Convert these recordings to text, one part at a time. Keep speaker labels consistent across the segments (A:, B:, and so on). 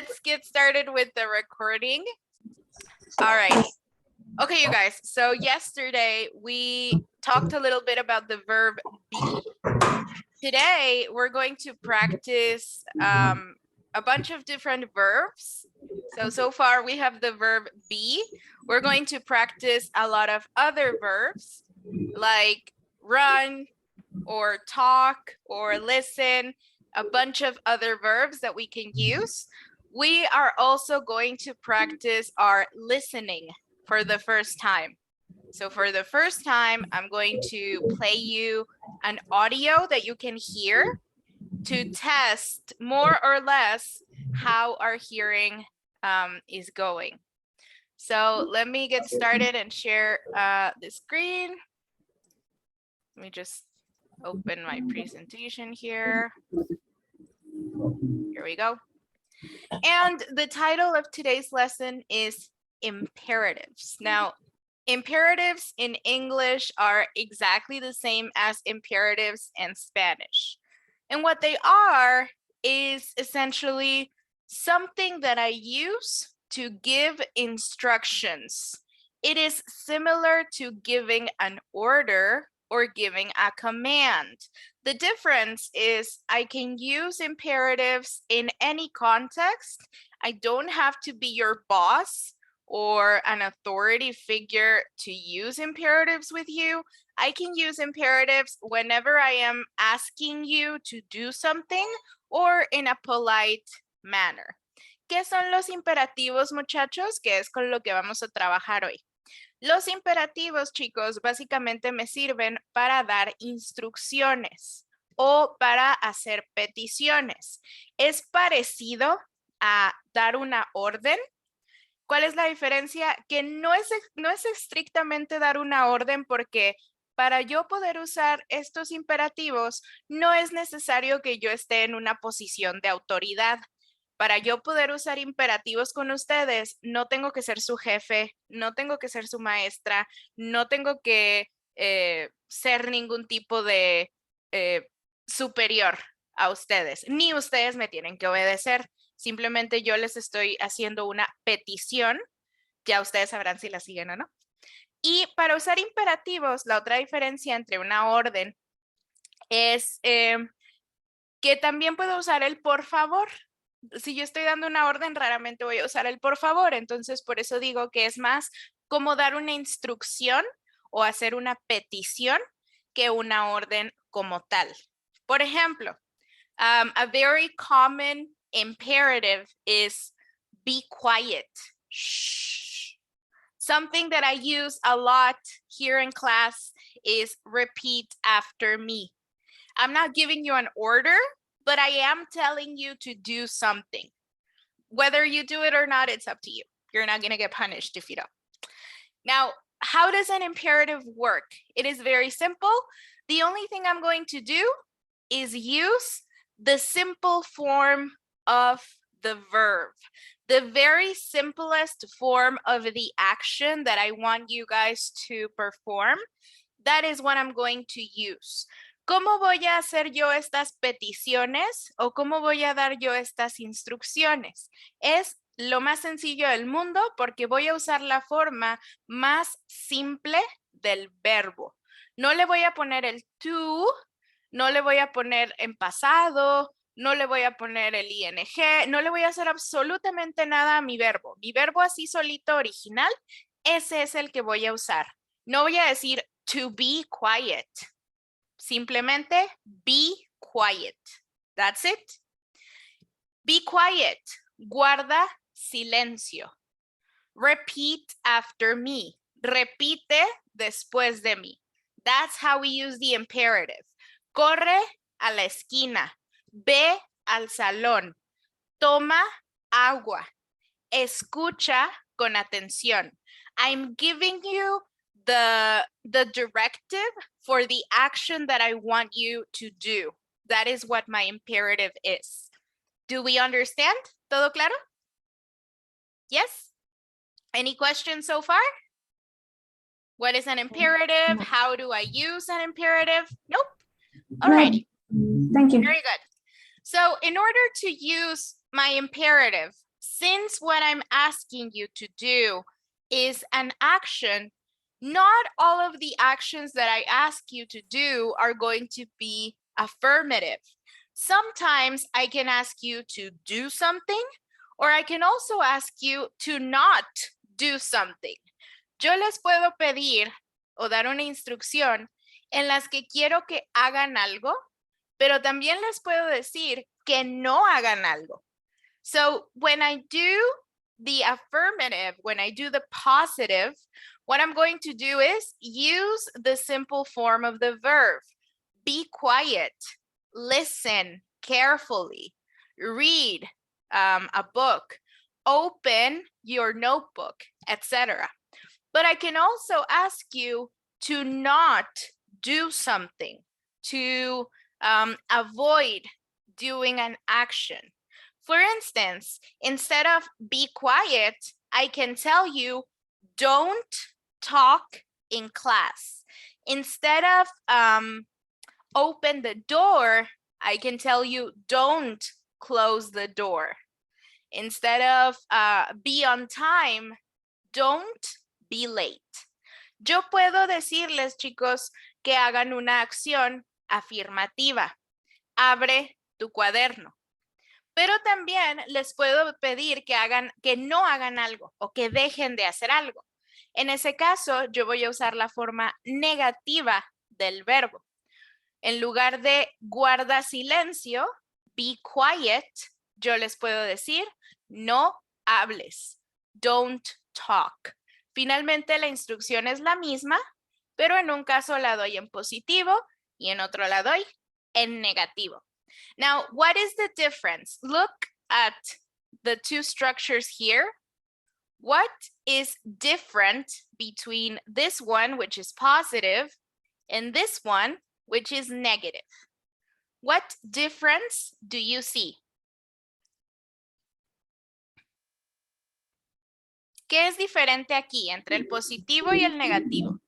A: let's get started with the recording. All right. Okay, you guys. So yesterday we talked a little bit about the verb be. Today we're going to practice a bunch of different verbs. So far we have the verb be. We're going to practice a lot of other verbs like run or talk or listen, a bunch of other verbs that we can use. We are also going to practice our listening for the first time. So for the first time, I'm going to play you an audio that you can hear to test more or less how our hearing is going. So let me get started and share the screen. Let me just open my presentation here. Here we go. And the title of today's lesson is imperatives. Now, imperatives in English are exactly the same as imperatives in Spanish. And what they are is essentially something that I use to give instructions. It is similar to giving an order or giving a command. The difference is I can use imperatives in any context. I don't have to be your boss or an authority figure to use imperatives with you. I can use imperatives whenever I am asking you to do something or in a polite manner. ¿Qué son los imperativos, muchachos? Que es con lo que vamos a trabajar hoy. Los imperativos, chicos, básicamente me sirven para dar instrucciones o para hacer peticiones. Es parecido a dar una orden. ¿Cuál es la diferencia? Que no es estrictamente dar una orden, porque para yo poder usar estos imperativos no es necesario que yo esté en una posición de autoridad. Para yo poder usar imperativos con ustedes, no tengo que ser su jefe, no tengo que ser su maestra, no tengo que ser ningún tipo de superior a ustedes, ni ustedes me tienen que obedecer. Simplemente yo les estoy haciendo una petición, ya ustedes sabrán si la siguen o no. Y para usar imperativos, la otra diferencia entre una orden es que también puedo usar el por favor. Si yo estoy dando una orden, raramente voy a usar el por favor. Entonces, por eso digo que es más como dar una instrucción o hacer una petición que una orden como tal. Por ejemplo, a very common imperative is be quiet. Shh. Something that I use a lot here in class is repeat after me. I'm not giving you an order, but I am telling you to do something. Whether you do it or not, it's up to you. You're not going to get punished if you don't. Now, how does an imperative work? It is very simple. The only thing I'm going to do is use the simple form of the verb. The very simplest form of the action that I want you guys to perform, that is what I'm going to use. ¿Cómo voy a hacer yo estas peticiones o cómo voy a dar yo estas instrucciones? Es lo más sencillo del mundo porque voy a usar la forma más simple del verbo. No le voy a poner el to, no le voy a poner en pasado, no le voy a poner el ing, no le voy a hacer absolutamente nada a mi verbo. Mi verbo así solito original, ese es el que voy a usar. No voy a decir to be quiet. Simplemente be quiet. That's it. Be quiet. Guarda silencio. Repeat after me. Repite después de mí. That's how we use the imperative. Corre a la esquina. Ve al salón. Toma agua. Escucha con atención. I'm giving you the directive for the action that I want you to do. That is what my imperative is. Do we understand? ¿Todo claro? Yes? Any questions so far? What is an imperative? How do I use an imperative? Nope. All right.
B: Thank you.
A: Very good. So in order to use my imperative, since what I'm asking you to do is an action, not all of the actions that I ask you to do are going to be affirmative. Sometimes I can ask you to do something, or I can also ask you to not do something. Yo les puedo pedir o dar una instrucción en las que quiero que hagan algo, pero también les puedo decir que no hagan algo. So when I do the affirmative, when I do the positive, what I'm going to do is use the simple form of the verb. Be quiet, listen carefully, read a book, open your notebook, etc. But I can also ask you to not do something, to avoid doing an action. For instance, instead of be quiet, I can tell you, don't talk in class. Instead of open the door, I can tell you, don't close the door. Instead of be on time, don't be late. Yo puedo decirles, chicos, que hagan una acción afirmativa. Abre tu cuaderno. Pero también les puedo pedir que no hagan algo o que dejen de hacer algo. En ese caso, yo voy a usar la forma negativa del verbo. En lugar de guarda silencio, be quiet, yo les puedo decir, no hables, don't talk. Finalmente, la instrucción es la misma, pero en un caso la doy en positivo y en otro la doy en negativo. Now, what is the difference? Look at the two structures here. What is different between this one, which is positive, and this one, which is negative? What difference do you see? ¿Qué es diferente aquí entre el positivo y el negativo?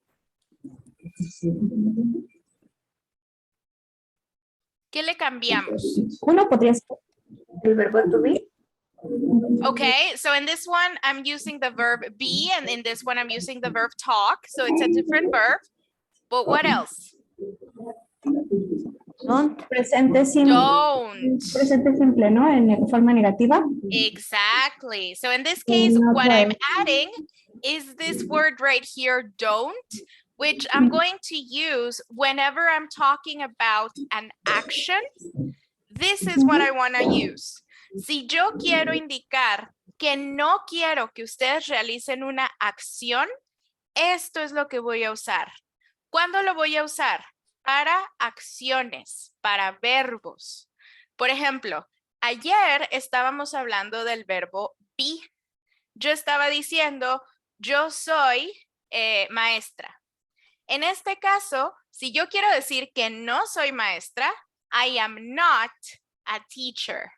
A: ¿Qué le cambiamos?
B: Uno podría ser el verbo to be.
A: Okay, so in this one, I'm using the verb be, and in this one, I'm using the verb talk. So it's a different verb. But what else?
B: Don't. Presente simple.
A: Don't.
B: Presente simple, ¿no? En forma negativa.
A: Exactly. So in this case, what I'm adding is this word right here, don't, which I'm going to use whenever I'm talking about an action. This is what I want to use. Si yo quiero indicar que no quiero que ustedes realicen una acción, esto es lo que voy a usar. ¿Cuándo lo voy a usar? Para acciones, para verbos. Por ejemplo, ayer estábamos hablando del verbo be. Yo estaba diciendo, yo soy maestra. En este caso, si yo quiero decir que no soy maestra, I am not a teacher.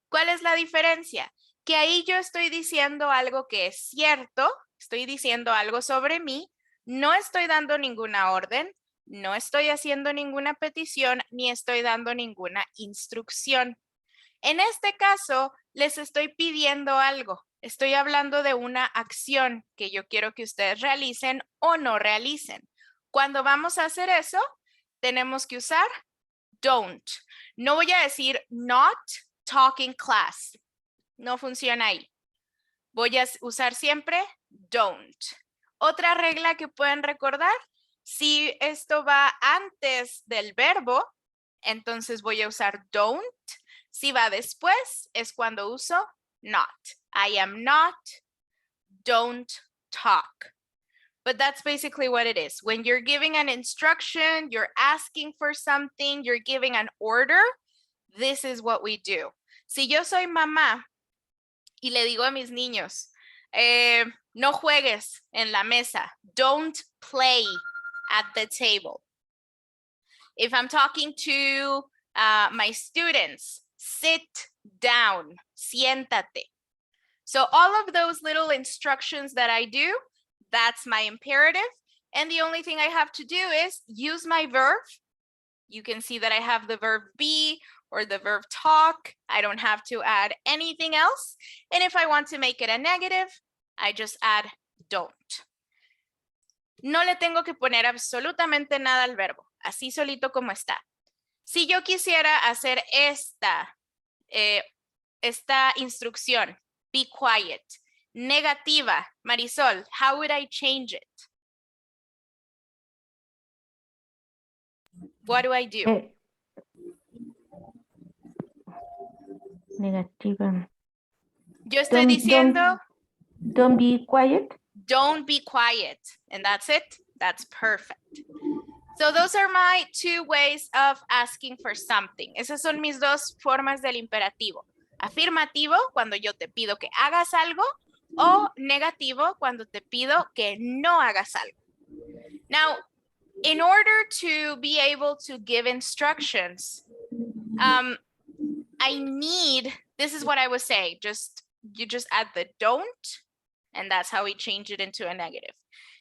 A: ¿Cuál es la diferencia? Que ahí yo estoy diciendo algo que es cierto, estoy diciendo algo sobre mí, no estoy dando ninguna orden, no estoy haciendo ninguna petición, ni estoy dando ninguna instrucción. En este caso, les estoy pidiendo algo. Estoy hablando de una acción que yo quiero que ustedes realicen o no realicen. Cuando vamos a hacer eso, tenemos que usar don't. No voy a decir not talk in class. No funciona ahí. Voy a usar siempre don't. Otra regla que pueden recordar, si esto va antes del verbo, entonces voy a usar don't. Si va después, es cuando uso not. I am not, don't talk. But that's basically what it is. When you're giving an instruction, you're asking for something, you're giving an order, this is what we do. Si yo soy mamá y le digo a mis niños, no juegues en la mesa, don't play at the table. If I'm talking to my students, sit down, siéntate. So all of those little instructions that I do, that's my imperative. And the only thing I have to do is use my verb. You can see that I have the verb be or the verb talk. I don't have to add anything else. And if I want to make it a negative, I just add don't. No le tengo que poner absolutamente nada al verbo, así solito como está. Si yo quisiera hacer esta instrucción, be quiet, negativa, Marisol, how would I change it? What do I do?
C: Negativa.
A: Yo estoy diciendo,
C: Don't be quiet.
A: don't be quiet. And that's it. That's perfect. So those are my two ways of asking for something. Esas son mis dos formas del imperativo. Afirmativo, cuando yo te pido que hagas algo, o negativo, cuando te pido que no hagas algo. Now, in order to be able to give instructions, I need, this is what I was saying, you just add the don't, and that's how we change it into a negative.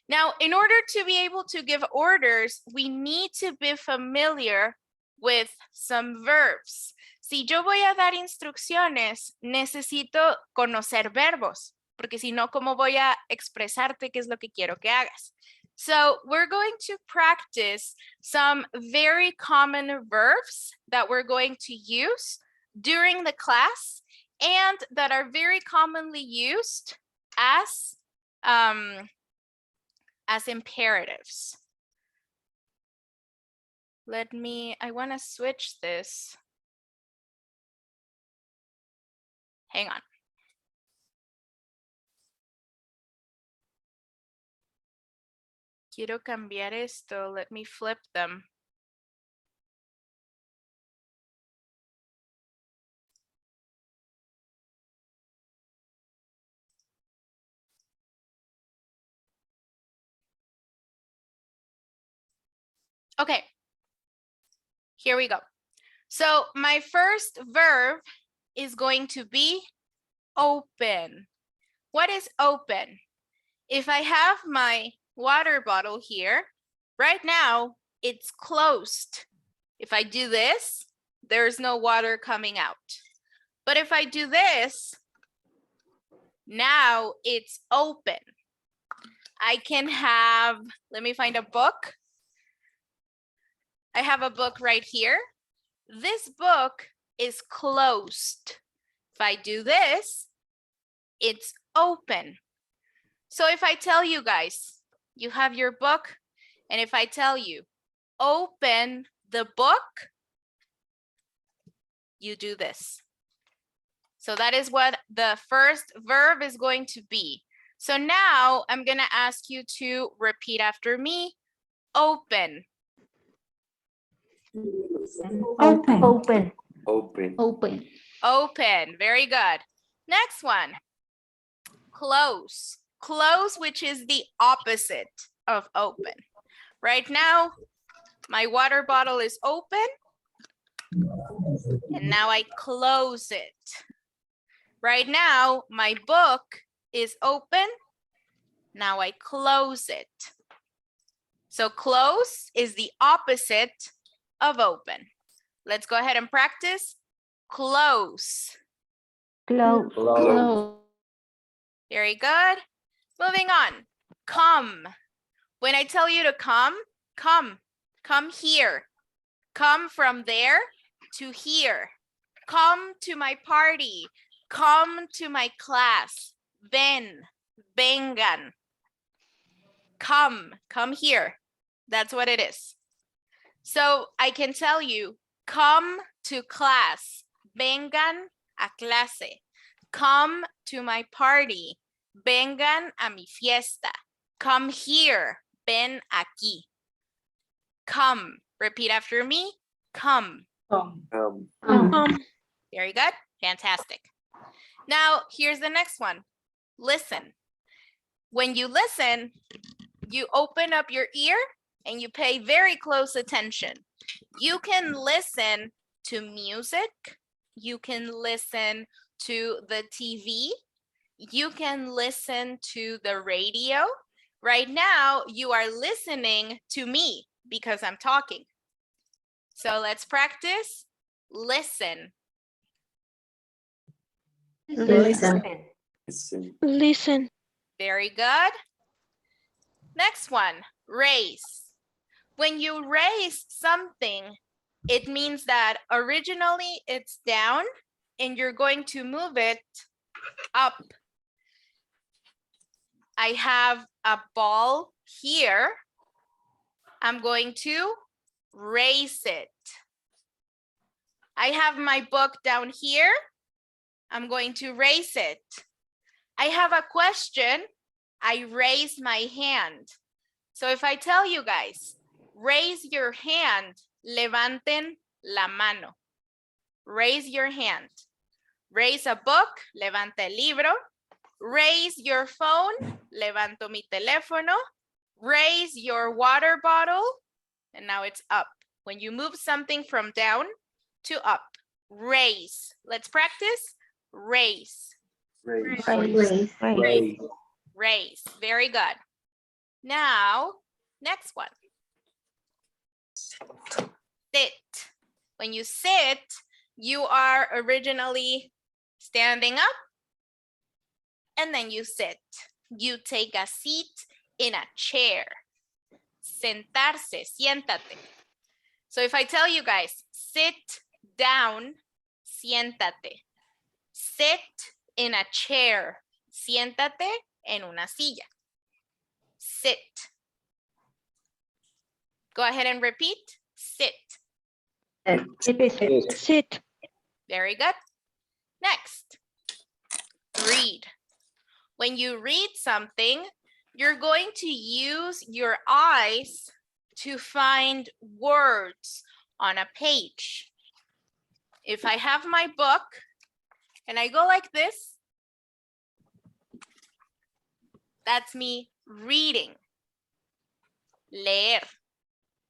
A: Now, in order to be able to give orders, we need to be familiar with some verbs. Si yo voy a dar instrucciones, necesito conocer verbos, porque si no, ¿cómo voy a expresarte qué es lo que quiero que hagas? So we're going to practice some very common verbs that we're going to use during the class and that are very commonly used as imperatives. I want to switch this. Hang on. Quiero cambiar esto. Let me flip them. Okay, here we go. So my first verb is going to be open. What is open? If I have my water bottle here, right now it's closed. If I do this, there's no water coming out. But if I do this, now it's open. I can have, let me find a book. I have a book right here. This book is closed. If I do this, it's open. So if I tell you guys, you have your book, and if I tell you, open the book, you do this. So that is what the first verb is going to be. So now I'm going to ask you to repeat after me, open.
B: Open.
C: Open.
D: Open.
C: Open.
A: Open, very good. Next one, close. Close, which is the opposite of open. Right now, my water bottle is open, and now I close it. Right now, my book is open, now I close it. So close is the opposite of open. Let's go ahead and practice. Close.
C: Close.
D: Close.
A: Very good. Moving on. Come. When I tell you to come, come. Come here. Come from there to here. Come to my party. Come to my class. Ven. Vengan. Come. Come here. That's what it is. So I can tell you, come to class. Vengan a clase. Come to my party. Vengan a mi fiesta. Come here. Ven aquí. Come. Repeat after me. Come. Very good. Fantastic. Now, here's the next one. Listen. When you listen, you open up your ear and you pay very close attention. You can listen to music. You can listen to the TV. You can listen to the radio. Right now, you are listening to me because I'm talking. So let's practice. listen.
B: Listen.
D: Listen.
A: Very good. Next one, raise. When you raise something, it means that originally it's down and you're going to move it up. I have a ball here. I'm going to raise it. I have my book down here. I'm going to raise it. I have a question. I raise my hand. So if I tell you guys, raise your hand, levanten la mano. Raise your hand. Raise a book, levanta el libro. Raise your phone, levanto mi teléfono. Raise your water bottle, and now it's up. When you move something from down to up, raise. Let's practice. Raise.
C: Raise.
A: Raise. Very good. Now, next one. Sit. When you sit, you are originally standing up, and then you sit. You take a seat in a chair. Sentarse, siéntate. So if I tell you guys, sit down, siéntate. Sit in a chair. Siéntate en una silla. Sit. Go ahead and repeat. Sit.
D: Sit.
A: Very good. Next. Read. When you read something, you're going to use your eyes to find words on a page. If I have my book and I go like this, that's me reading. Leer.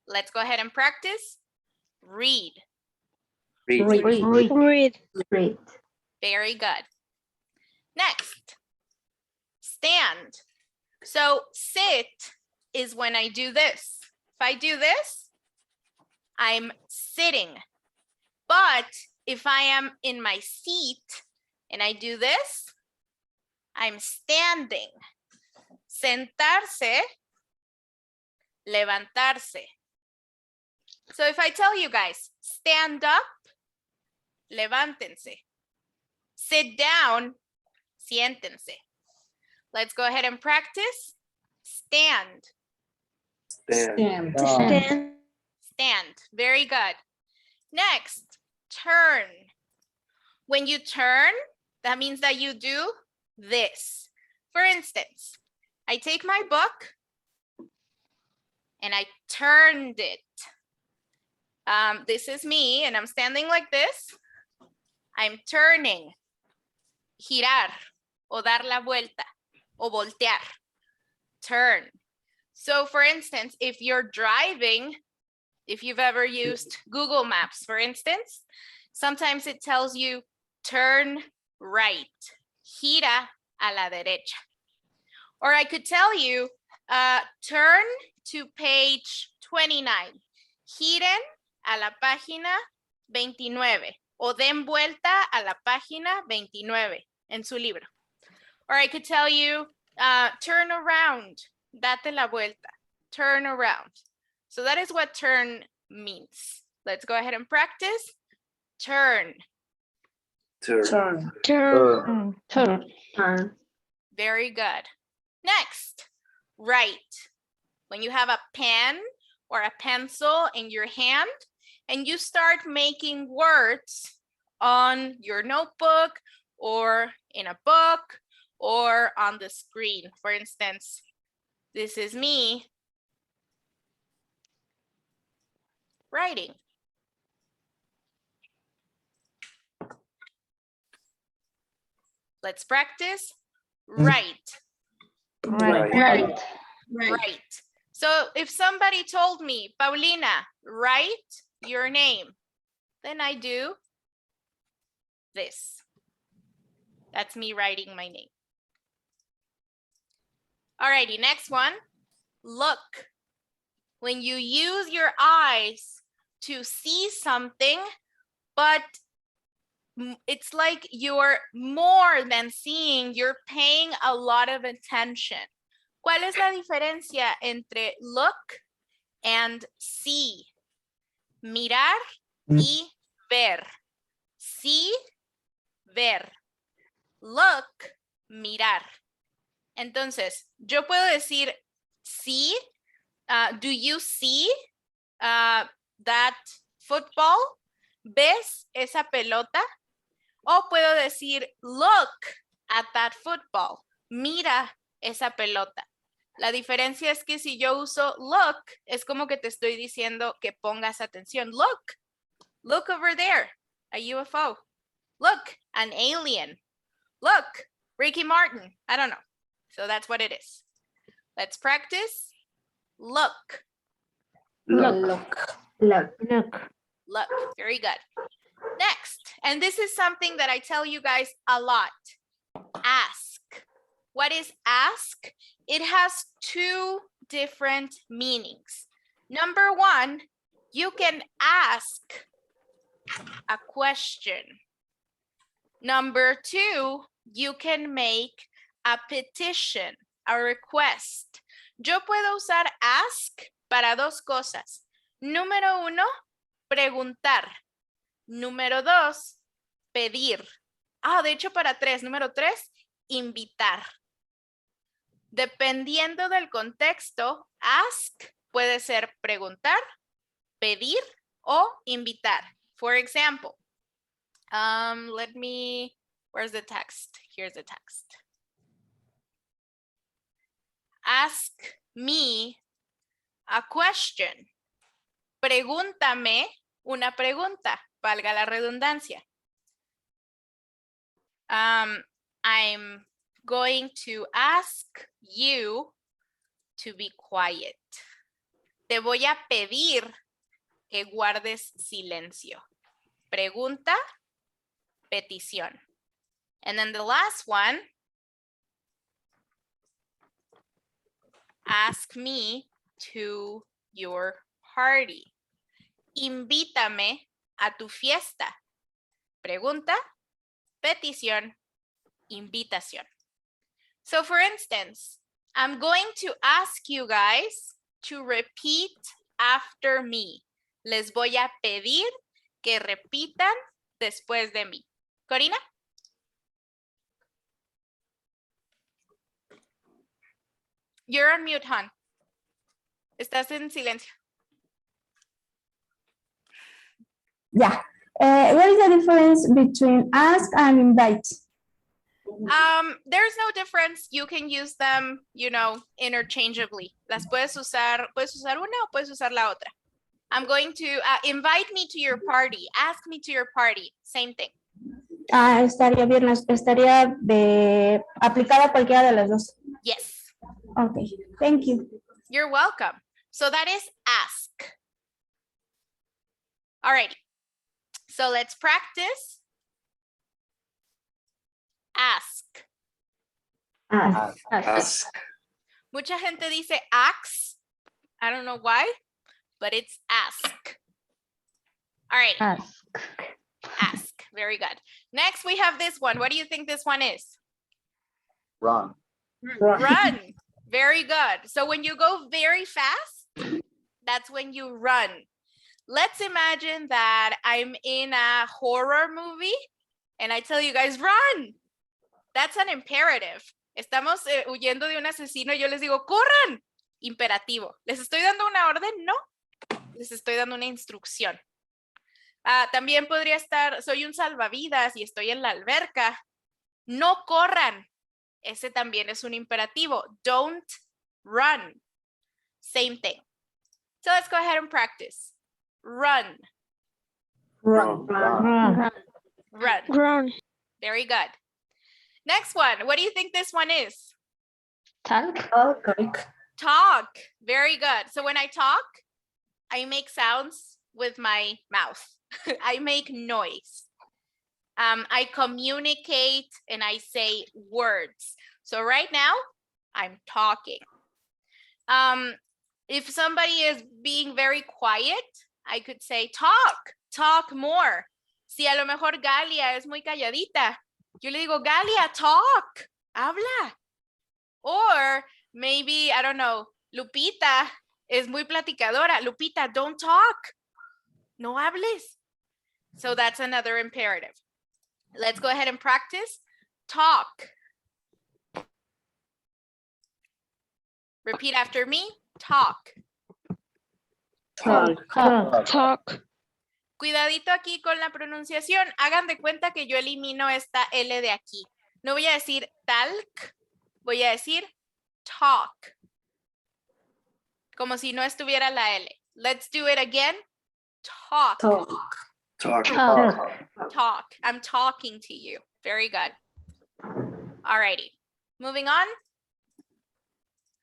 A: Let's go ahead and practice. Read.
D: Read.
A: Very good. Next, stand. So sit is when I do this. If I do this, I'm sitting. But if I am in my seat and I do this, I'm standing. Sentarse, levantarse. So if I tell you guys, stand up, levántense. Sit down, siéntense. Let's go ahead and practice. Stand.
D: Stand.
A: Stand. Very good. Next, turn. When you turn, that means that you do this. For instance, I take my book and I turned it. This is me and I'm standing like this. I'm turning. Girar o dar la vuelta o voltear. Turn. So for instance, if you're driving, if you've ever used Google Maps, for instance, sometimes it tells you turn right. Gira a la derecha. Or I could tell you, turn to page 29. Giren a la página 29. O den vuelta a la página 29 en su libro. Or I could tell you, turn around, date la vuelta, turn around. So that is what turn means. Let's go ahead and practice. Turn.
D: Turn.
A: Very good. Next, write. When you have a pen or a pencil in your hand, and you start making words on your notebook or in a book or on the screen. For instance, this is me writing. Let's practice. Write.
C: Right.
A: Right. So if somebody told me, Paulina, write your name, then I do this. That's me writing my name. Alrighty, next one. Look. When you use your eyes to see something, but it's like you're more than seeing, you're paying a lot of attention. ¿Cuál es la diferencia entre look and see? Mirar y ver. See, ver. Look, mirar. Entonces, yo puedo decir see. Do you see that football? ¿Ves esa pelota? O puedo decir look at that football. Mira esa pelota. La diferencia es que si yo uso look, es como que te estoy diciendo que pongas atención. Look over there, a UFO. Look, an alien. Look, Ricky Martin. I don't know. So that's what it is. Let's practice. Look.
C: Look.
A: Very good. Next, and this is something that I tell you guys a lot. Ask. What is ask? It has two different meanings. Number one, you can ask a question. Number two, you can make a petition, a request. Yo puedo usar ask para dos cosas. Número uno, preguntar. Número dos, pedir. De hecho para tres. Número tres, invitar. Dependiendo del contexto, ask puede ser preguntar, pedir o invitar. For example, where's the text? Here's the text. Ask me a question. Pregúntame una pregunta, valga la redundancia. I'm going to ask you to be quiet. Te voy a pedir que guardes silencio. Pregunta, petición. And then the last one, ask me to your party. Invítame a tu fiesta. Pregunta, petición, invitación. So for instance, I'm going to ask you guys to repeat after me. Les voy a pedir que repitan después de mí. Corina? You're on mute, hon. Estás en silencio.
B: Yeah. What is the difference between ask and invite?
A: There's no difference. You can use them, interchangeably. Las puedes usar una o puedes usar la otra. I'm going to invite me to your party. Ask me to your party. Same thing.
B: Estaría bien, estaría aplicada a cualquiera de las dos.
A: Yes.
B: Okay, thank you.
A: You're welcome. So that is ask. All right. So let's practice. Ask.
D: Ask.
A: Mucha gente dice ask. I don't know why, but it's ask. All right. Ask. Very good. Next, we have this one. What do you think this one is?
D: Run.
A: Run. Very good. So when you go very fast, that's when you run. Let's imagine that I'm in a horror movie and I tell you guys, run. That's an imperative. Estamos huyendo de un asesino y yo les digo, corran. Imperativo. ¿Les estoy dando una orden? No. Les estoy dando una instrucción. También podría estar, soy un salvavidas y estoy en la alberca. No corran. Ese también es un imperativo. Don't run. Same thing. So let's go ahead and practice. Run.
D: Run.
A: Very good. Next one. What do you think this one is?
C: Talk.
A: Talk. Very good. So when I talk, I make sounds with my mouth. I make noise. I communicate and I say words. So right now, I'm talking. If somebody is being very quiet, I could say talk more. Si a lo mejor Galia es muy calladita, yo le digo, Galia, talk, habla. Or maybe, I don't know, Lupita es muy platicadora. Lupita, don't talk. No hables. So that's another imperative. Let's go ahead and practice. Talk. Repeat after me. Talk.
C: Talk. Talk.
A: Cuidadito aquí con la pronunciación. Hagan de cuenta que yo elimino esta L de aquí. No voy a decir talk, voy a decir talk. Como si no estuviera la L. Let's do it again. Talk.
D: Talk.
A: Talk. I'm talking to you. Very good. Alrighty. Moving on.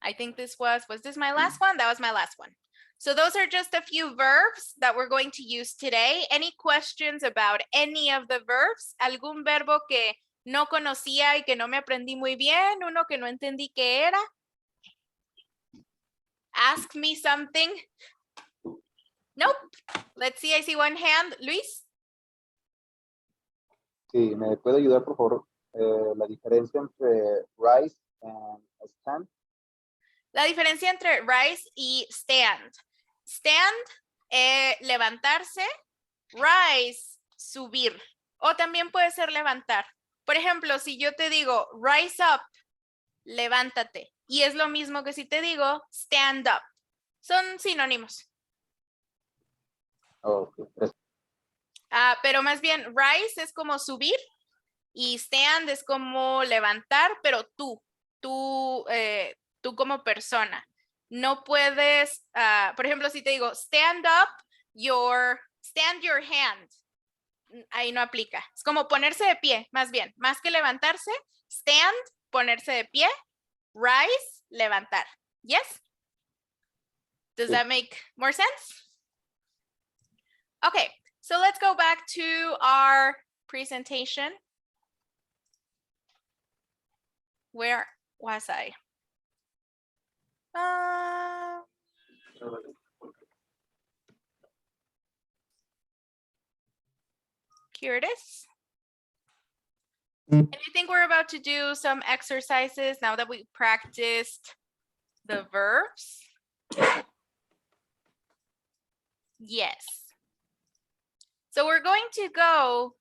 A: I think this was this my last one? That was my last one. So those are just a few verbs that we're going to use today. Any questions about any of the verbs? ¿Algún verbo que no conocía y que no me aprendí muy bien? ¿Uno que no entendí qué era? Ask me something. Nope. Let's see, I see one hand. Luis?
D: Sí, ¿me puede ayudar, por favor, la diferencia entre rise and stand?
A: La diferencia entre rise y stand. Stand, levantarse. Rise, subir. O también puede ser levantar. Por ejemplo, si yo te digo rise up, levántate. Y es lo mismo que si te digo stand up. Son sinónimos.
D: Okay.
A: Pero más bien rise es como subir y stand es como levantar, pero tú como persona. No puedes, por ejemplo, si te digo stand your hand, ahí no aplica. Es como ponerse de pie, más bien, más que levantarse, stand, ponerse de pie, rise, levantar. Yes? Does that make more sense? Okay, so let's go back to our presentation. Where was I? Here it is. And I think we're about to do some exercises now that we practiced the verbs. Yes. So we're going to go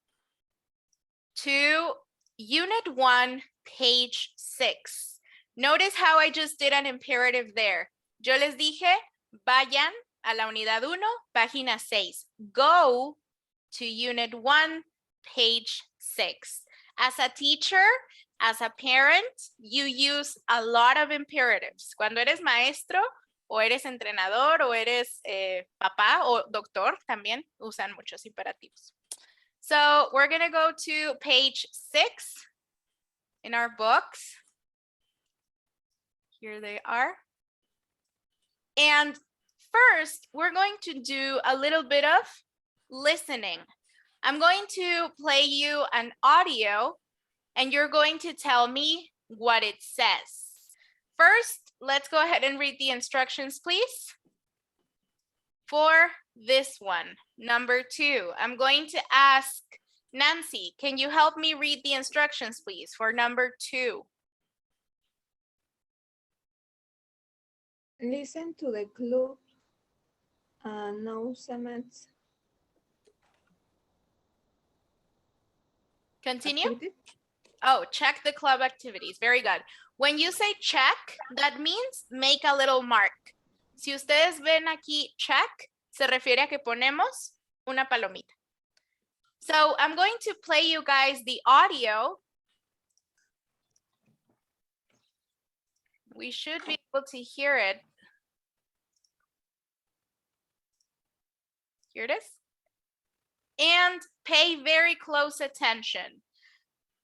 A: to Unit 1, page 6. Notice how I just did an imperative there. Yo les dije, vayan a la unidad 1, página 6. Go to Unit 1, page 6. As a teacher, as a parent, you use a lot of imperatives. Cuando eres maestro, o eres entrenador, o eres papá, o doctor, también usan muchos imperativos. So we're going to go to page 6 in our books. Here they are. And first, we're going to do a little bit of listening. I'm going to play you an audio, and you're going to tell me what it says. First, let's go ahead and read the instructions, please. For this one, number 2, I'm going to ask Nancy, can you help me read the instructions, please, for number 2?
E: Listen to the club announcements.
A: Continue.
E: Activity.
A: Oh, check the club activities. Very good. When you say check, that means make a little mark. Si ustedes ven aquí check, se refiere a que ponemos una palomita. So I'm going to play you guys the audio. We should be able to hear it. Here it is. And pay very close attention.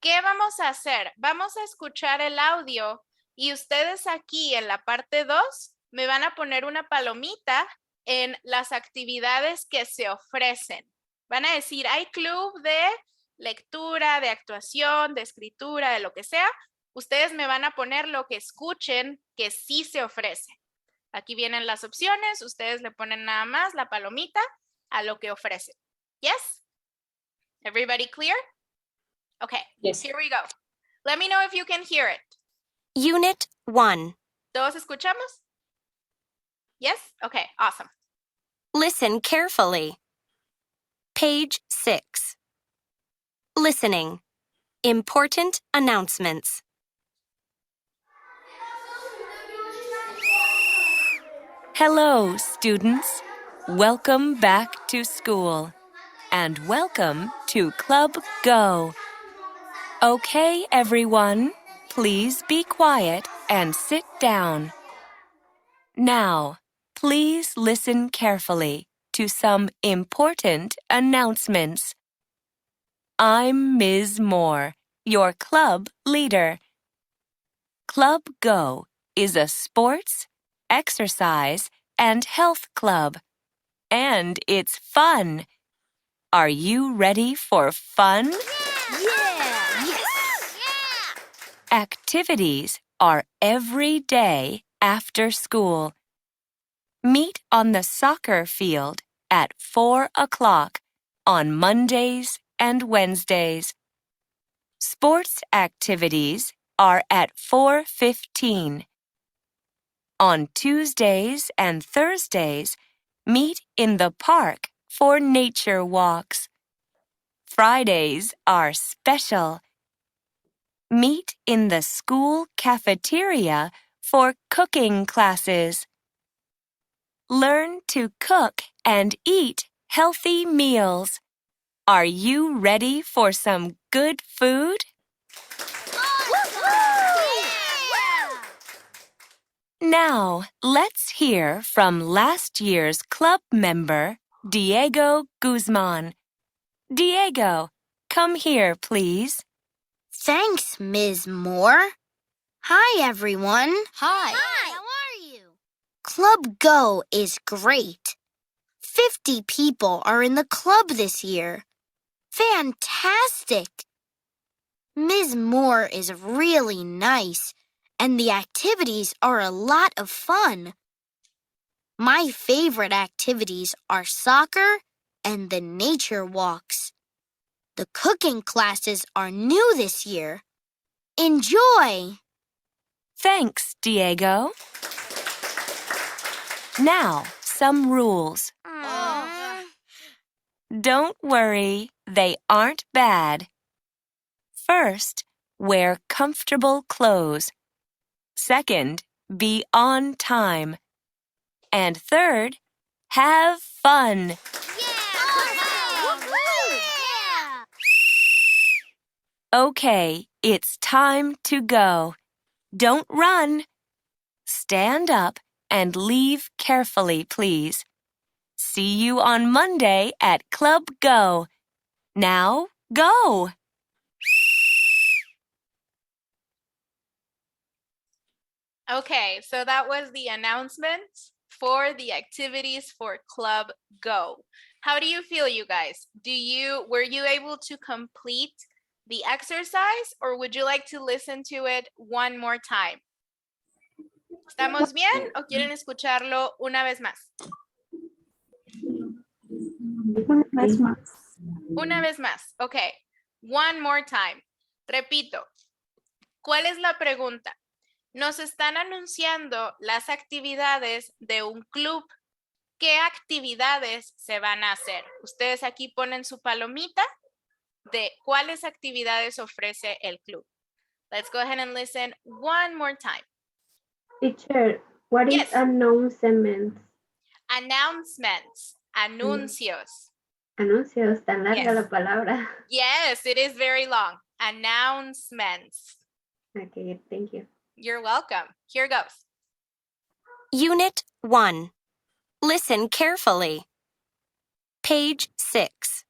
A: ¿Qué vamos a hacer? Vamos a escuchar el audio y ustedes aquí en la parte 2 me van a poner una palomita en las actividades que se ofrecen. Van a decir, hay club de lectura, de actuación, de escritura, de lo que sea. Ustedes me van a poner lo que escuchen que sí se ofrece. Aquí vienen las opciones. Ustedes le ponen nada más la palomita a lo que ofrecen. Yes? Everybody clear? Okay,
C: Yes.
A: here we go. Let me know if you can hear it.
E: Unit 1.
A: ¿Todos escuchamos? Yes? Okay, awesome.
E: Listen carefully. Page 6. Listening. Important announcements. Hello, students. Welcome back to school. And welcome to Club Go. Okay, everyone, please be quiet and sit down. Now, please listen carefully to some important announcements. I'm Ms. Moore, your club leader. Club Go is a sports, exercise, and health club. And it's fun. Are you ready for fun? Activities are every day after school. Meet on the soccer field at 4 o'clock on Mondays and Wednesdays. Sports activities are at 4:15. On Tuesdays and Thursdays, meet in the park for nature walks. Fridays are special. Meet in the school cafeteria for cooking classes. Learn to cook and eat healthy meals. Are you ready for some good food? Now, let's hear from last year's club member, Diego Guzman. Diego, come here, please.
F: Thanks, Ms. Moore. Hi, everyone.
G: Hi. How are you?
F: Club Go is great. 50 people are in the club this year. Fantastic! Ms. Moore is really nice, and the activities are a lot of fun. My favorite activities are soccer and the nature walks. The cooking classes are new this year. Enjoy!
E: Thanks, Diego. Now, some rules. Don't worry, they aren't bad. First, wear comfortable clothes. Second, be on time. And third, have fun. Okay, it's time to go. Don't run. Stand up and leave carefully, please. See you on Monday at Club Go. Now, go!
A: Okay, so that was the announcement for the activities for Club Go. How do you feel, you guys? Were you able to complete the exercise, or would you like to listen to it one more time? ¿Estamos bien o quieren escucharlo una vez más?
B: Una vez más.
A: Una vez más. Okay. One more time. Repito. ¿Cuál es la pregunta? Nos están anunciando las actividades de un club. ¿Qué actividades se van a hacer? Ustedes aquí ponen su palomita de cuáles actividades ofrece el club. Let's go ahead and listen one more time.
C: Teacher, what is
A: Yes.
C: announcements?
A: Announcements. Anuncios.
C: Anuncios, tan larga
A: Yes.
C: la palabra.
A: Yes, it is very long. Announcements.
C: Okay, thank you.
A: You're welcome. Here goes.
E: Unit 1. Listen carefully. Page 6.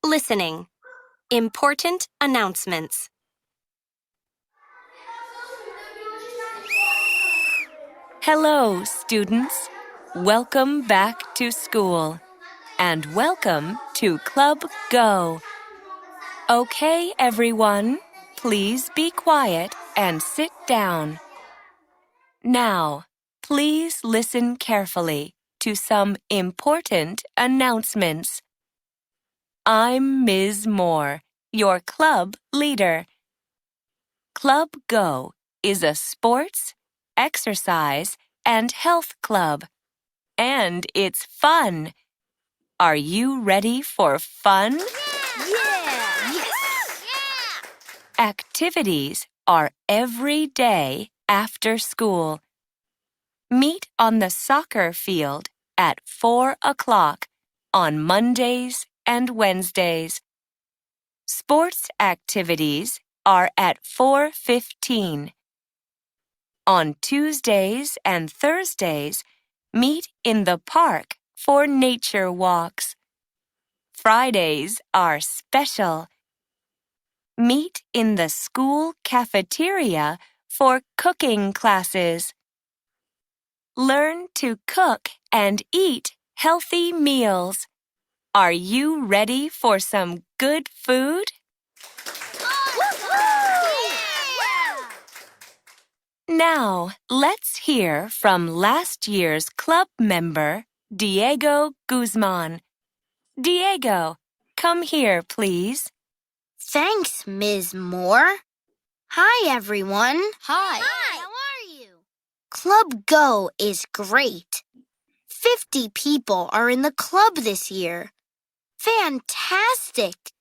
E: Listening. Important announcements. Hello, students. Welcome back to school. And welcome to Club Go. Okay, everyone, please be quiet and sit down. Now, please listen carefully to some important announcements. I'm Ms. Moore, your club leader. Club Go is a sports, exercise, and health club. And it's fun. Are you ready for fun?
F: Yeah! Yes!
E: Activities are every day after school. Meet on the soccer field at 4 o'clock on Mondays and Wednesdays. Sports activities are at 4:15. On Tuesdays and Thursdays, meet in the park for nature walks. Fridays are special. Meet in the school cafeteria for cooking classes. Learn to cook and eat healthy meals. Are you ready for some good food?
F: Yeah!
E: Now, let's hear from last year's club member, Diego Guzman. Diego, come here, please.
F: Thanks, Ms. Moore. Hi, everyone.
G: Hi. How are you?
F: Club Go is great. 50 people are in the club this year. Fantastic!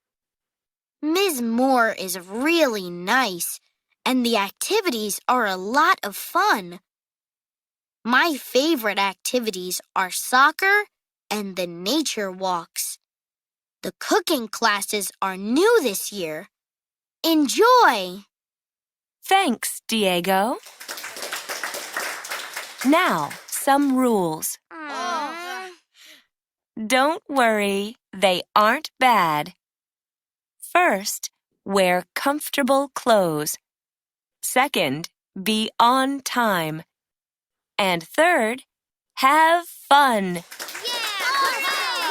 F: Ms. Moore is really nice, and the activities are a lot of fun. My favorite activities are soccer and the nature walks. The cooking classes are new this year. Enjoy!
E: Thanks, Diego. Now, some rules. Don't worry, they aren't bad. First, wear comfortable clothes. Second, be on time. And third, have fun.
G: Yeah!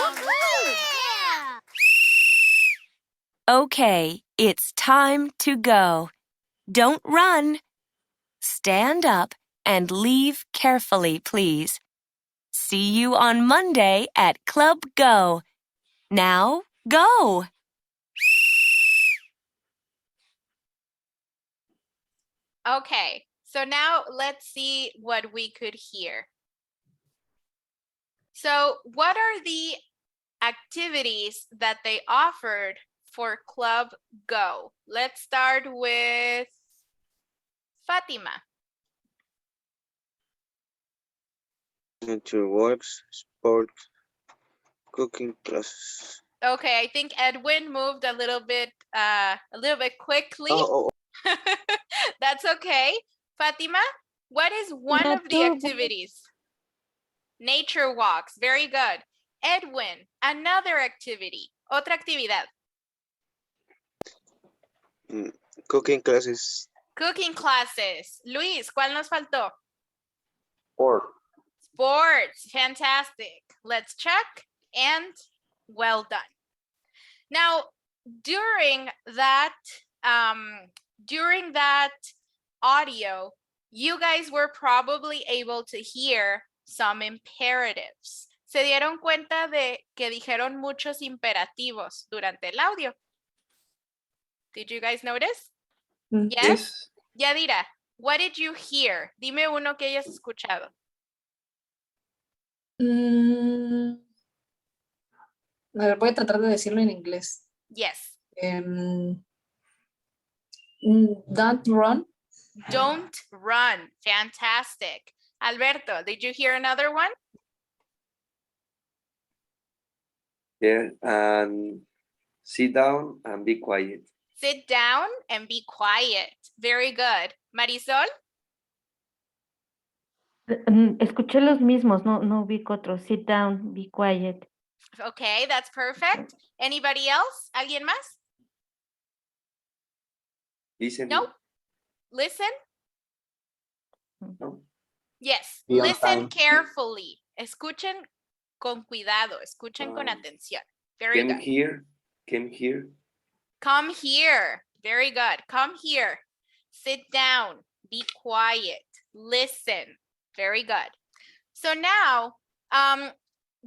E: Okay, it's time to go. Don't run. Stand up and leave carefully, please. See you on Monday at Club Go. Now, go!
A: Okay, so now let's see what we could hear. So what are the activities that they offered for Club Go? Let's start with Fatima.
H: Nature walks, sport, cooking classes.
A: Okay, I think Edwin moved a little bit quickly.
H: Oh,
A: That's okay. Fatima, what is one of the activities? Nature walks, very good. Edwin, another activity, otra actividad.
H: cooking classes.
A: Cooking classes. Luis, ¿cuál nos faltó?
D: Sport.
A: Sports, fantastic. Let's check and well done. Now, during that audio, you guys were probably able to hear some imperatives. ¿Se dieron cuenta de que dijeron muchos imperativos durante el audio? Did you guys notice? Yes? Yadira, what did you hear? Dime uno que hayas escuchado.
I: A ver, voy a tratar de decirlo en inglés.
A: Yes.
I: Don't run.
A: Don't run. Fantastic. Alberto, did you hear another one?
J: Yeah, and sit down and be quiet.
A: Sit down and be quiet. Very good. Marisol?
K: Escuché los mismos, no ubico otros. Sit down, be quiet.
A: Okay, that's perfect. Anybody else? ¿Alguien más?
J: Listen.
A: No? Listen?
J: No.
A: Yes.
D: Be on
A: Listen
D: time.
A: carefully. Escuchen con cuidado. Escuchen con atención. Very
J: Came
A: good.
J: here. Came here.
A: Come here. Very good. Come here. Sit down. Be quiet. Listen. Very good. So now,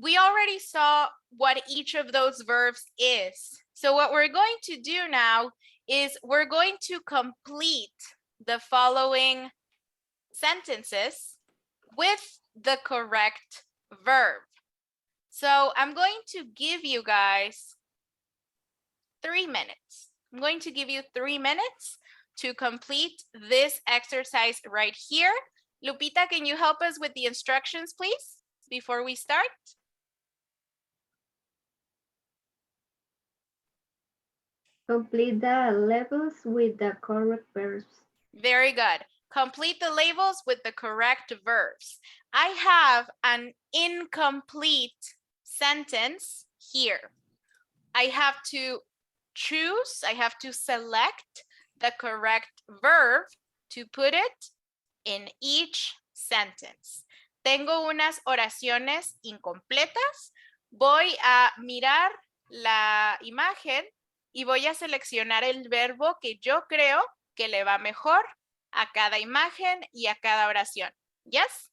A: we already saw what each of those verbs is. So what we're going to do now is we're going to complete the following sentences with the correct verb. So I'm going to give you guys 3 minutes. I'm going to give you 3 minutes to complete this exercise right here. Lupita, can you help us with the instructions, please, before we start?
C: Complete the labels with the correct verbs.
A: Very good. Complete the labels with the correct verbs. I have an incomplete sentence here. I have to choose, I have to select the correct verb to put it in each sentence. Tengo unas oraciones incompletas. Voy a mirar la imagen y voy a seleccionar el verbo que yo creo que le va mejor a cada imagen y a cada oración. Yes?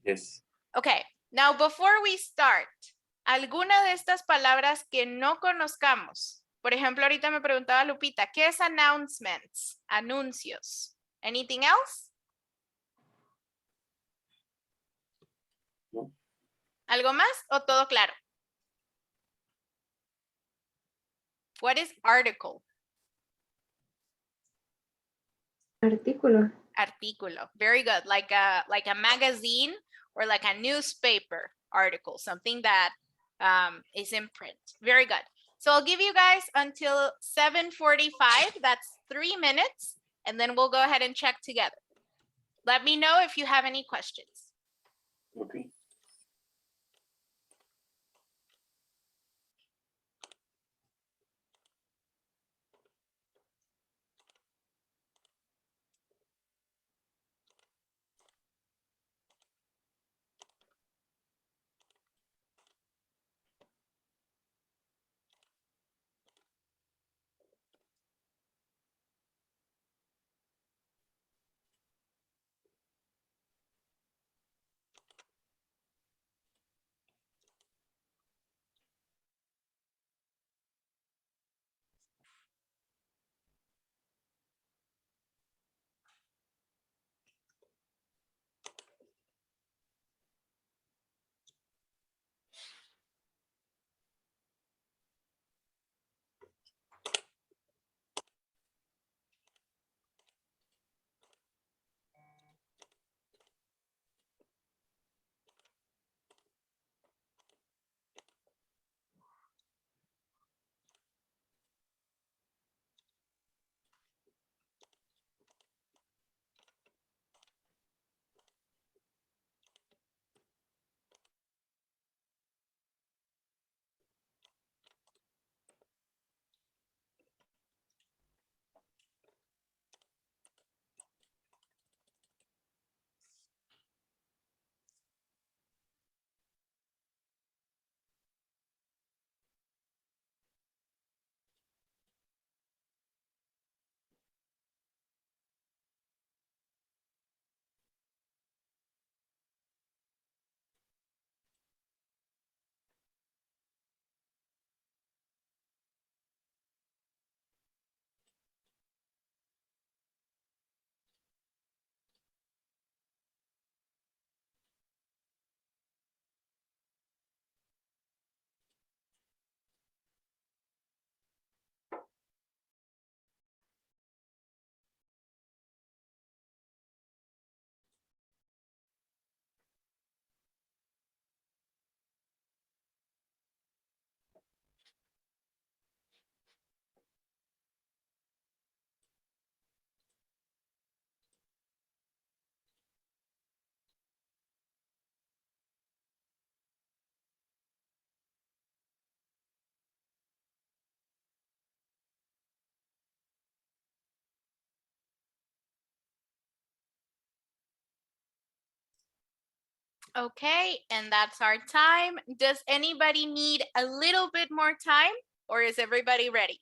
J: Yes.
A: Okay, now before we start, alguna de estas palabras que no conozcamos. Por ejemplo, ahorita me preguntaba Lupita, ¿qué es announcements? Anuncios. Anything else?
J: No.
A: ¿Algo más o todo claro? What is article?
C: Artículo.
A: Artículo. Very good. Like a magazine or like a newspaper article, something that is in print. Very good. So I'll give you guys until 7:45. That's 3 minutes. And then we'll go ahead and check together. Let me know if you have any questions.
J: Okay.
A: Okay, and that's our time. Does anybody need a little bit more time or is everybody ready?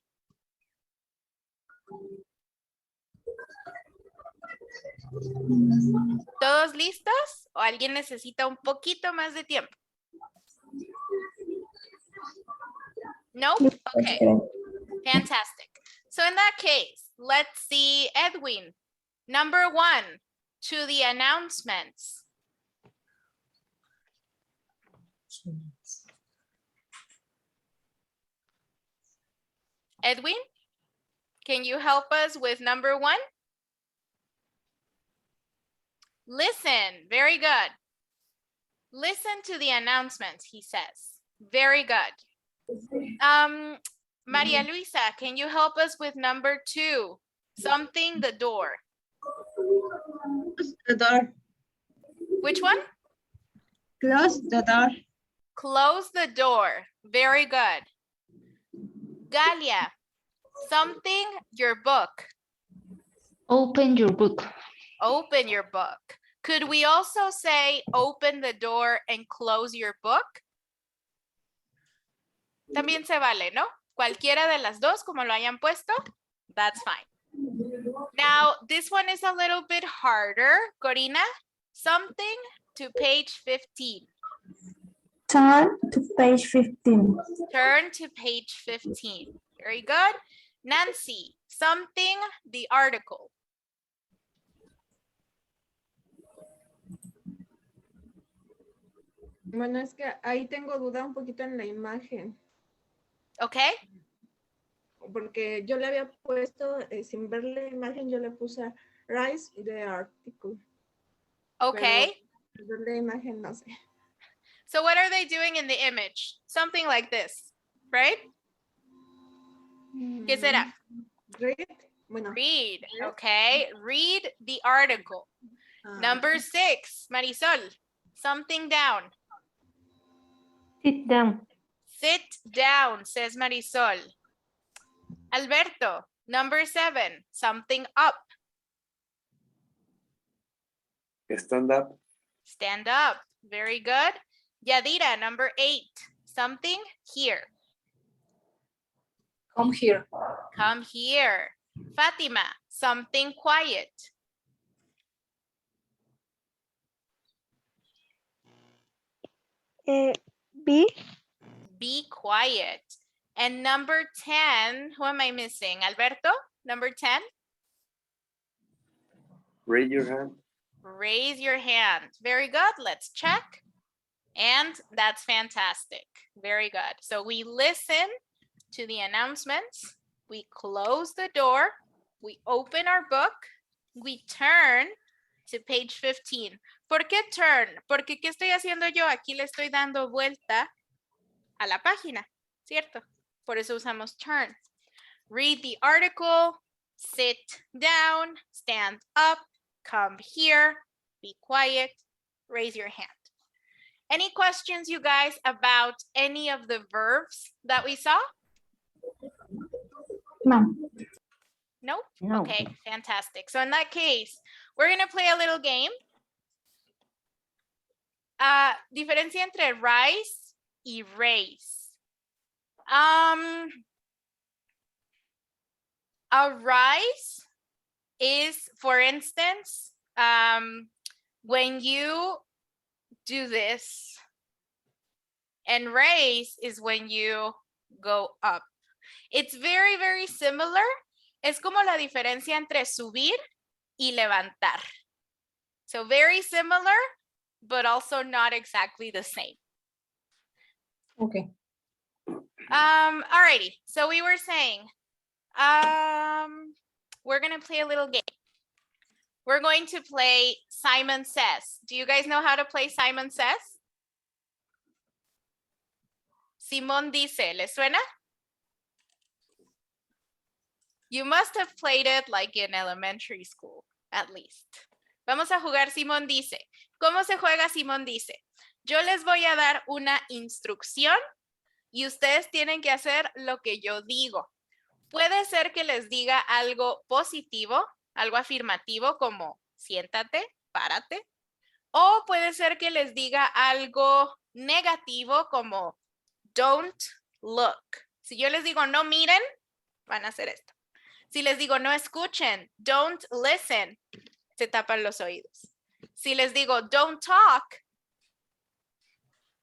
A: ¿Todos listos? ¿O alguien necesita un poquito más de tiempo? Nope. Okay. Fantastic. So in that case, let's see Edwin. Number 1, to the announcements. Edwin, can you help us with number 1? Listen, very good. Listen to the announcements, he says. Very good. Maria Luisa, can you help us with number 2? Something, the door.
C: The door.
A: Which one?
C: Close the door.
A: Close the door. Very good. Galia, something, your book.
I: Open your book.
A: Open your book. Could we also say open the door and close your book? También se vale, ¿no? Cualquiera de las dos, como lo hayan puesto, that's fine. Now, this one is a little bit harder. Corina, something to page 15.
B: Turn to page 15.
A: Turn to page 15. Very good. Nancy, something, the article.
C: Bueno, es que ahí tengo duda un poquito en la imagen,
A: Okay.
C: porque yo le había puesto, sin ver la imagen, yo le puse Rise the article.
A: Okay.
C: Pero ver la imagen, no sé.
A: So what are they doing in the image? Something like this, right? ¿Qué será?
C: Read. Bueno.
A: Read, okay. Read the article. Number 6, Marisol, something down.
K: Sit down.
A: Sit down, says Marisol. Alberto, number 7, something up.
J: Stand up.
A: Stand up, very good. Yadira, number 8, something here.
I: Come here.
A: Come here. Fatima, something quiet. Be quiet. And number 10, who am I missing? Alberto, number 10?
J: Raise your hand.
A: Raise your hand. Very good. Let's check. And that's fantastic. Very good. So we listen to the announcements. We close the door. We open our book. We turn to page 15. ¿Por qué turn? Porque ¿qué estoy haciendo yo? Aquí le estoy dando vuelta a la página, ¿cierto? Por eso usamos turn. Read the article, sit down, stand up, come here, be quiet, raise your hand. Any questions, you guys, about any of the verbs that we saw?
B: No.
A: Nope?
K: No.
A: Okay, fantastic. So in that case, we're going to play a little game. Diferencia entre rise y raise. A rise is, for instance, when you do this, and raise is when you go up. It's very, very similar. Es como la diferencia entre subir y levantar. So very similar, but also not exactly the same.
I: Okay.
A: Alrighty, so we were saying, we're gonna play a little game. We're going to play Simon Says. Do you guys know how to play Simon Says? Simón dice, ¿les suena? You must have played it like in elementary school, at least. Vamos a jugar Simón dice. ¿Cómo se juega Simón dice? Yo les voy a dar una instrucción y ustedes tienen que hacer lo que yo digo. Puede ser que les diga algo positivo, algo afirmativo como siéntate, párate. O puede ser que les diga algo negativo como don't look. Si yo les digo no miren, van a hacer esto. Si les digo no escuchen, don't listen, se tapan los oídos. Si les digo don't talk,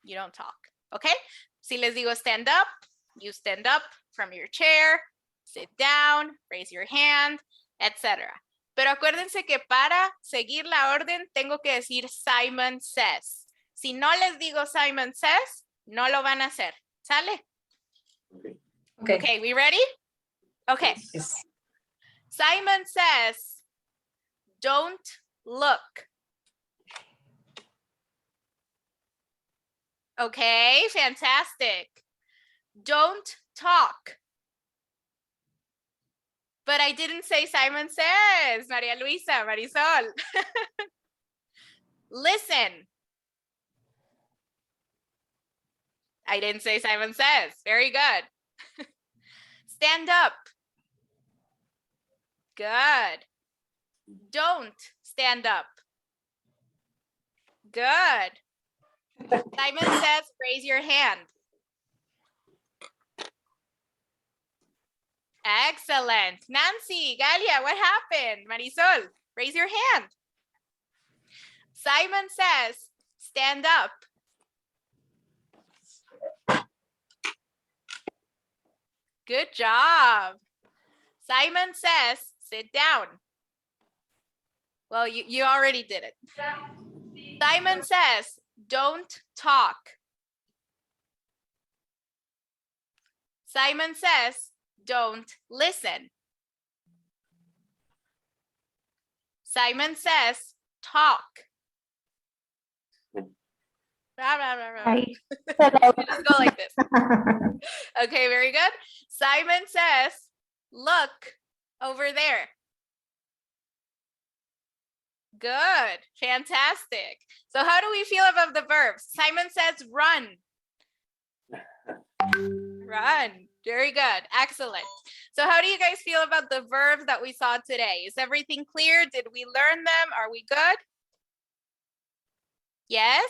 A: you don't talk, ¿ok? Si les digo stand up, You stand up from your chair, sit down, raise your hand, etc. Pero acuérdense que para seguir la orden tengo que decir Simon says. Si no les digo Simon says, no lo van a hacer. ¿Sale?
I: Okay.
A: Okay, we ready? Okay.
I: Yes.
A: Simon says, don't look. Okay, fantastic. Don't talk. But I didn't say Simon says, Maria Luisa, Marisol. Listen. I didn't say Simon says. Very good. Stand up. Good. Don't stand up. Good. Simon says, raise your hand. Excellent. Nancy, Galia, what happened? Marisol, raise your hand. Simon says, stand up. Good job. Simon says, sit down. Well, you already did it. Simon says, don't talk. Simon says, don't listen. Simon says, talk. Rah, rah, rah, rah.
B: Hi.
A: You just go like this. Okay, very good. Simon says, look over there. Good, fantastic. So how do we feel about the verbs? Simon says run. Run, very good, excellent. So how do you guys feel about the verbs that we saw today? Is everything clear? Did we learn them? Are we good? Yes?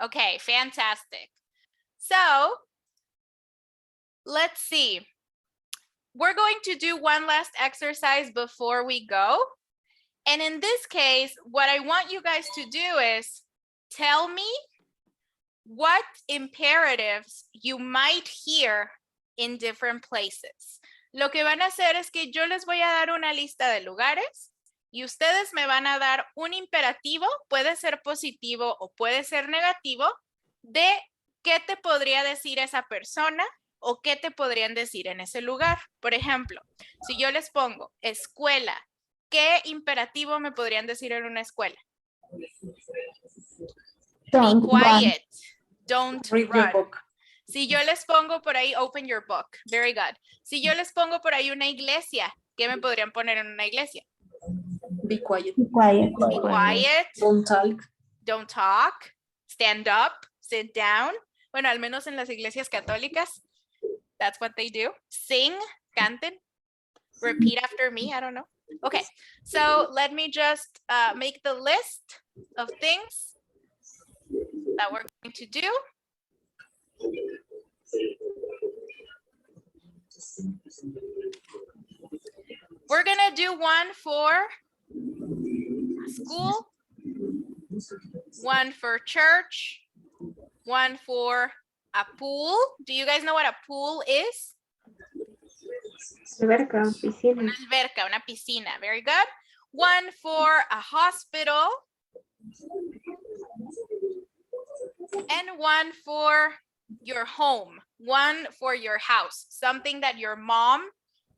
A: Okay, fantastic. So let's see. We're going to do one last exercise before we go. And in this case, what I want you guys to do is tell me what imperatives you might hear in different places. Lo que van a hacer es que yo les voy a dar una lista de lugares y ustedes me van a dar un imperativo, puede ser positivo o puede ser negativo, de qué te podría decir esa persona o qué te podrían decir en ese lugar. Por ejemplo, si yo les pongo escuela, ¿qué imperativo me podrían decir en una escuela?
B: Don't
A: Be
B: run.
A: quiet. Don't
I: Read
A: run.
I: your book.
A: Si yo les pongo por ahí, open your book. Very good. Si yo les pongo por ahí una iglesia, ¿qué me podrían poner en una iglesia?
I: Be quiet.
B: Be quiet.
A: Be quiet.
I: Don't talk.
A: Don't talk. Stand up. Sit down. Bueno, al menos en las iglesias católicas, that's what they do. Sing, canten. Repeat after me. I don't know. Okay, so let me just make the list of things that we're going to do. We're gonna do one for school, one for church, one for a pool. Do you guys know what a pool is?
C: Alberca, piscina.
A: Una alberca, una piscina. Very good. One for a hospital. And one for your home. One for your house. Something that your mom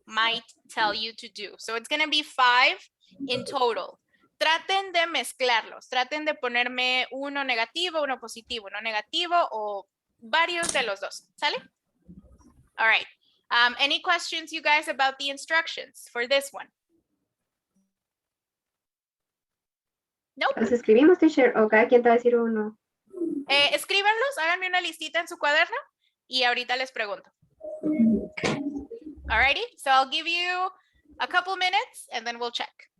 A: might tell you to do. So it's going to be 5 in total. Traten de mezclarlos. Traten de ponerme uno negativo, uno positivo, uno negativo o varios de los dos. ¿Sale? All right. Any questions, you guys, about the instructions for this one? Nope.
C: ¿Los escribimos, teacher? ¿O cada quien te va a decir uno?
A: Escríbanlos, háganme una listita en su cuaderno y ahorita les pregunto. Alrighty, so I'll give you a couple minutes and then we'll check.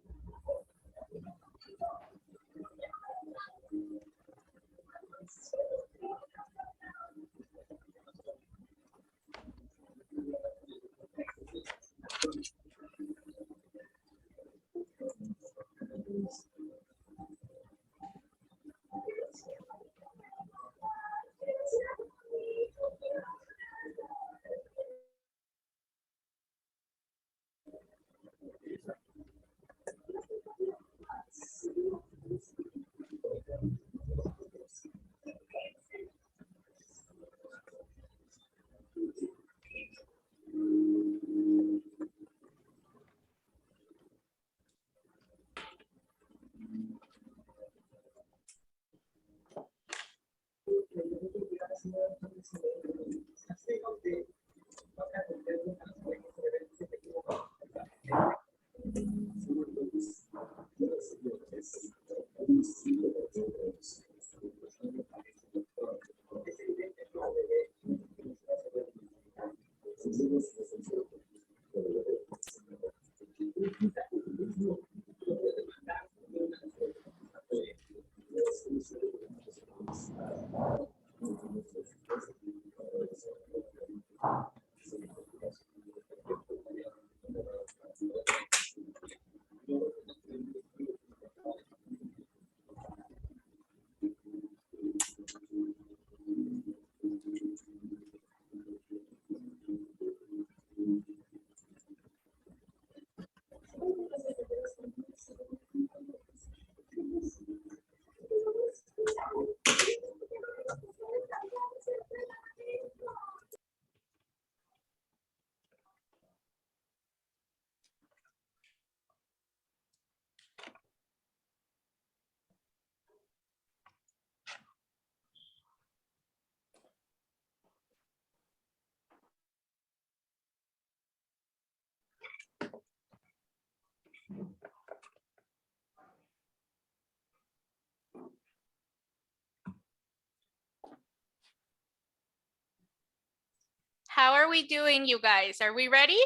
A: How are we doing, you guys? Are we ready?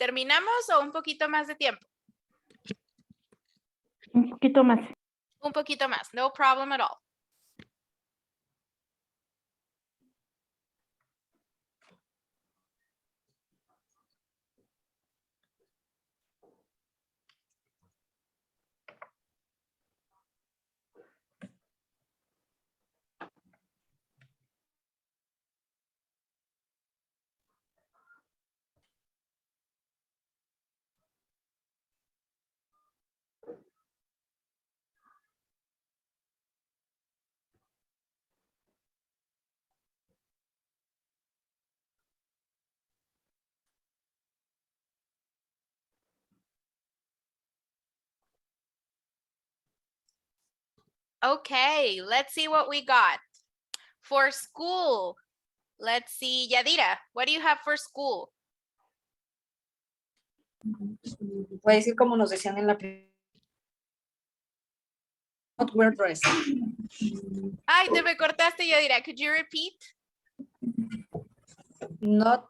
A: ¿Terminamos o un poquito más de tiempo?
K: Un poquito más.
A: Un poquito más, no problem at all. Okay, let's see what we got. For school, let's see, Yadira, what do you have for school?
I: Voy a decir como nos decían en la not wear dress.
A: Ay, te me cortaste, Yadira. Could you repeat?
I: Not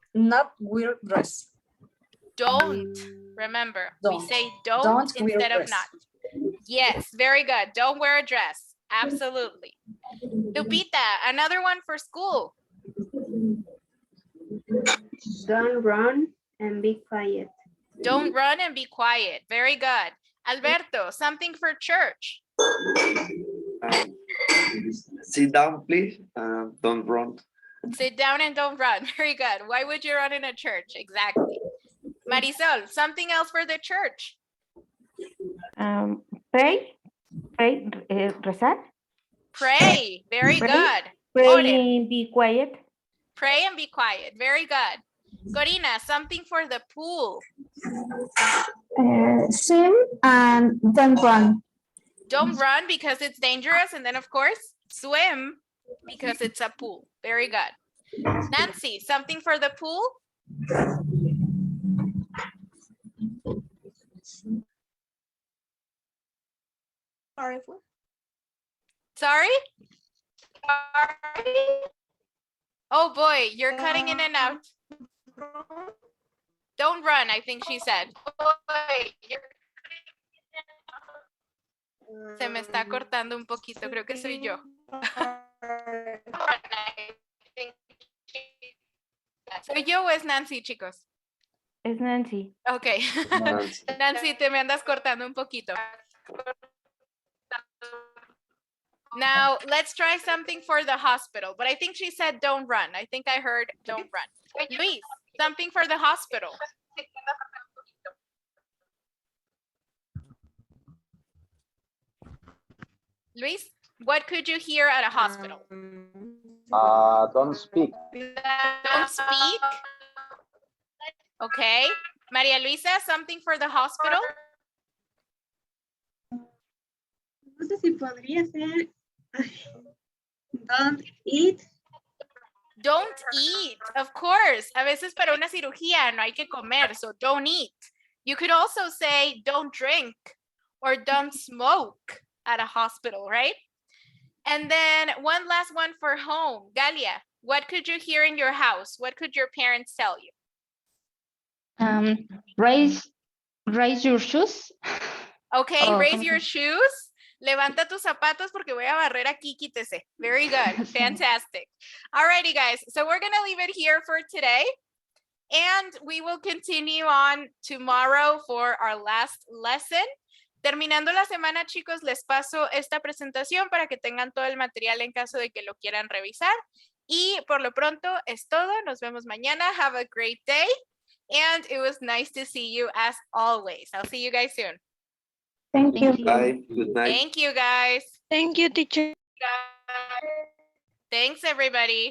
I: wear dress.
A: Don't. Remember, we
I: Don't.
A: say don't
I: Don't wear
A: instead of
I: dress.
A: not. Yes, very good. Don't wear a dress. Absolutely. Lupita, another one for school.
B: Don't run and be quiet.
A: Don't run and be quiet. Very good. Alberto, something for church.
J: Sit down, please. Don't run.
A: Sit down and don't run. Very good. Why would you run in a church? Exactly. Marisol, something else for the church.
K: Pray, rezar.
A: Pray. Very
K: Pray.
A: good.
K: Pray
A: Oren.
K: and be quiet.
A: Pray and be quiet. Very good. Corina, something for the pool.
B: Swim and don't run.
A: Don't run because it's dangerous. And then, of course, swim because it's a pool. Very good. Nancy, something for the pool?
C: Sorry.
A: Sorry? Oh boy, you're cutting in and out. Don't run, I think she said. Se me está cortando un poquito, creo que soy yo. ¿Soy yo o es Nancy, chicos?
K: Es Nancy.
A: Ok. Nancy, te me andas cortando un poquito. Now, let's try something for the hospital, but I think she said don't run. I think I heard don't run. Luis, something for the hospital. Luis, what could you hear at a hospital?
D: Don't speak.
A: Don't speak. Okay. Maria Luisa, something for the hospital?
B: No sé si podría ser don't eat
A: Don't eat, of course. A veces para una cirugía no hay que comer, so don't eat. You could also say don't drink or don't smoke at a hospital, right? And then one last one for home. Galia, what could you hear in your house? What could your parents tell you?
K: Raise your shoes.
A: Okay,
K: Oh,
A: raise
K: ¿cómo
A: your shoes. Levanta tus zapatos porque voy a barrer aquí, quítese. Very good, fantastic. Alrighty, guys, so we're gonna leave it here for today. And we will continue on tomorrow for our last lesson. Terminando la semana, chicos, les paso esta presentación para que tengan todo el material en caso de que lo quieran revisar. Y por lo pronto es todo. Nos vemos mañana. Have a great day. And it was nice to see you as always. I'll see you guys soon.
B: Thank you.
J: Bye. Good night.
A: Thank you, guys.
F: Thank you, teacher.
A: Thanks, everybody.